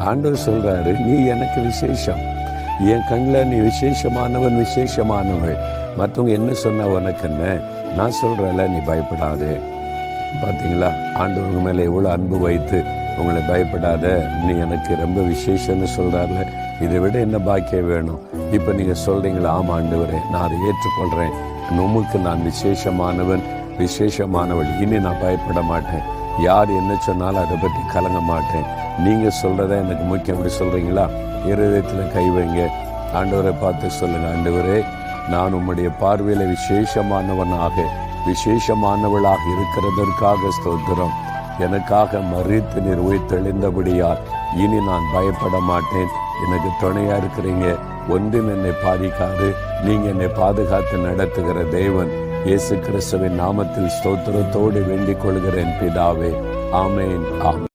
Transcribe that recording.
ஆண்டவர் சொல்றாரு, நீ எனக்கு விசேஷம், என் கண்ணில் நீ விசேஷமானவன், விசேஷமானவள். மற்றவங்க என்ன சொன்ன உனக்கு என்ன, நான் சொல்றல, நீ பயப்படாதே. பார்த்தீங்களா, ஆண்டவங்க மேலே எவ்வளோ அன்பு வைத்து உங்களை பயப்படாத, நீ எனக்கு ரொம்ப விசேஷம்னு சொல்கிறார்ல. இதை விட என்ன பாக்கியம் வேணும்? இப்போ நீங்கள் சொல்கிறீங்களா, ஆமாம் ஆண்டவரே, நான் அதை ஏற்றுக்கொள்கிறேன், உமக்கு நான் விசேஷமானவன், விசேஷமானவள், இனி நான் பயப்பட மாட்டேன், யார் என்ன சொன்னாலும் அதை பற்றி கலங்க மாட்டேன், நீங்கள் சொல்கிறத எனக்கு முக்கியம். அப்படி சொல்கிறீங்களா? இருதயத்தில் கை வைங்க, ஆண்டவரை பார்த்து சொல்லுங்கள், ஆண்டவரே, நான் உம்முடைய பார்வையில் விசேஷமானவனாக, விசேஷமானவளாக இருக்கிறதற்காக ஸ்தோத்திரம். எனக்காக மரித்து நீர் உயிர்த்தெழுந்தபடியால் இனி நான் பயப்பட மாட்டேன். எனக்கு துணையா இருக்கிறீங்க, ஒன்றும் என்னை பாதிக்காது. நீங்க என்னை பாதுகாத்து நடத்துகிற தேவன். இயேசு கிறிஸ்துவின் நாமத்தில் ஸ்தோத்திரத்தோடு வேண்டிக் கொள்கிறேன் பிதாவே. ஆமேன், ஆமேன்.